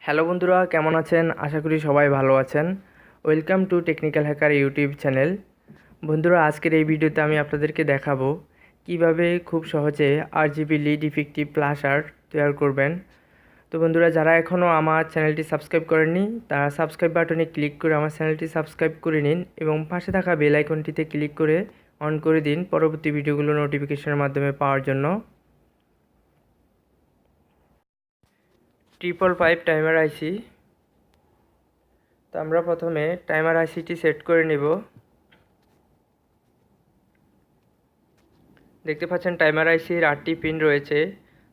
Hello বন্ধুরা, কেমন আছেন? আশা করি সবাই ভালো আছেন। Welcome to technical hacker YouTube channel. বন্ধুরা, আজকের এই ভিডিওতে আমি আপনাদেরকে দেখাবো কিভাবে খুব সহজে RGB লিড ইফেক্টিভ ফ্ল্যাশার তৈরি করবেন। তো বন্ধুরা, যারা এখনও আমার চ্যানেলটি সাবস্ক্রাইব করেননি তারা সাবস্ক্রাইব বাটনে ক্লিক করে আমার চ্যানেলটি সাবস্ক্রাইব করে নিন এবং পাশে থাকা বেল আইকনটিতে ক্লিক করে অন করে দিন পরবর্তী ভিডিওগুলো নোটিফিকেশনের মাধ্যমে পাওয়ার জন্য। 555 টাইমার আইসি। তো আমরা প্রথমে টাইমার আইসিটি সেট করে নিব। দেখতে পাচ্ছেন টাইমার আইসির 8টি পিন রয়েছে।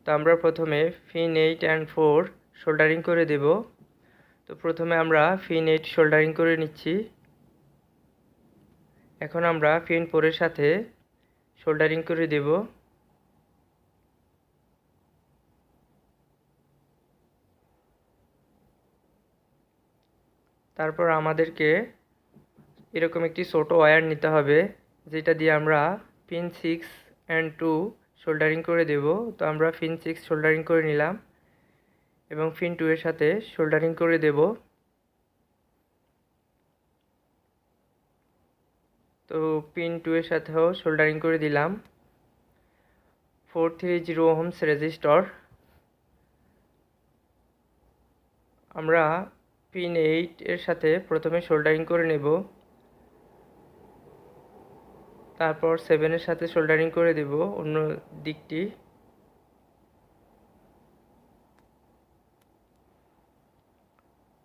তো আমরা প্রথমে পিন 8 অ্যান্ড 4 সোল্ডারিং করে দেব। তো প্রথমে আমরা পিন 8 সোল্ডারিং করে নিচ্ছি। এখন আমরা পিন 4 এর সাথে সোল্ডারিং করে দেব। তারপর আমাদেরকে এরকম একটি ছোট ওয়্যার নিতে হবে, যেটা দিয়ে আমরা পিন 6 অ্যান্ড 2 সোল্ডারিং করে দেব। তো আমরা পিন 6 সোল্ডারিং করে নিলাম এবং পিন 2 এর সাথে সোল্ডারিং করে দেব। তো পিন 2 এর সাথেও সোল্ডারিং করে দিলাম। 430 ওহমস রেজিস্টর আমরা পিন 8 এর সাথে প্রথমে সোল্ডারিং করে নেব, তারপর 7 এর সাথে সোল্ডারিং করে দেব অন্য দিকটি।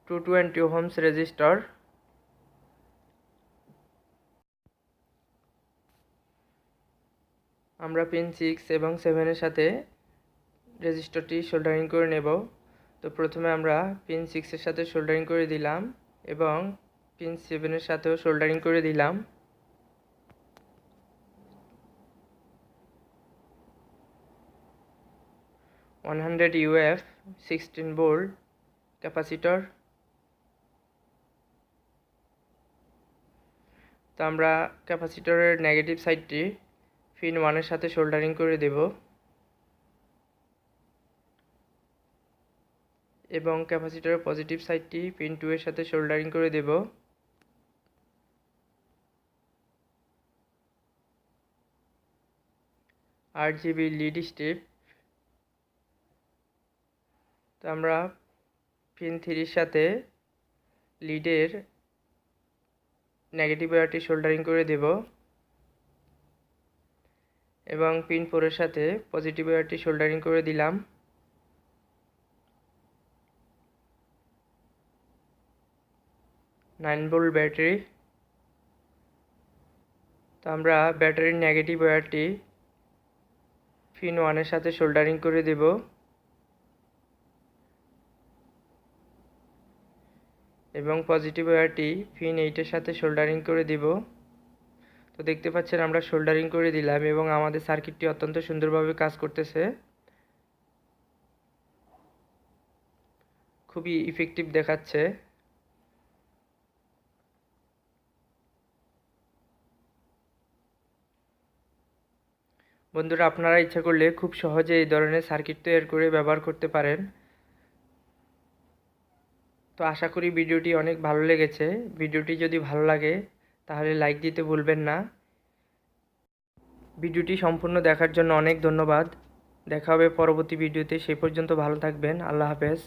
টু 220 ওহমস রেজিস্টর আমরা পিন 6 এবং 7 এর সাথে রেজিস্টরটি সোল্ডারিং করে নেব। তো প্রথমে আমরা পিন 6 এর সাথে সোল্ডারিং করে দিলাম এবং পিন 7 এর সাথেও সোল্ডারিং করে দিলাম। UF 16 volt capacitor. তো আমরা ক্যাপাসিটরের নেগেটিভ সাইডটি পিন 1 এর সাথে সোল্ডারিং করে দেব এবং ক্যাপাসিটরের পজিটিভ সাইডটি পিন 2 এর সাথে সোল্ডারিং করে দেব। RGB lead strip. তো আমরা পিন 3 এর সাথে লিডের নেগেটিভ ওয়্যারটি সোল্ডারিং করে দেব এবং পিন 4 এর সাথে পজিটিভ ওয়্যারটি সোল্ডারিং করে দিলাম। Nine volt battery. তো আমরা ব্যাটারির নেগেটিভ ওয়্যারটি পিন 1 এর সাথে সোল্ডারিং করে দেব এবং পজিটিভ ওয়্যারটি পিন 8 এর সাথে সোল্ডারিং করে দিব। তো দেখতে পাচ্ছেন আমরা সোল্ডারিং করে দিলাম এবং আমাদের সার্কিটটি অত্যন্ত সুন্দরভাবে কাজ করতেছে। খুবই ইফেক্টিভ দেখাচ্ছে। বন্ধুরা, আপনারা ইচ্ছা করলে খুব সহজে এই ধরনের সার্কিট তৈরি করে ব্যবহার করতে পারেন। তো আশা করি ভিডিওটি অনেক ভালো লেগেছে। ভিডিওটি যদি ভালো লাগে তাহলে লাইক দিতে ভুলবেন না। ভিডিওটি সম্পূর্ণ দেখার জন্য অনেক ধন্যবাদ। দেখা হবে পরবর্তী ভিডিওতে। সেই পর্যন্ত ভালো থাকবেন। আল্লাহ হাফেজ।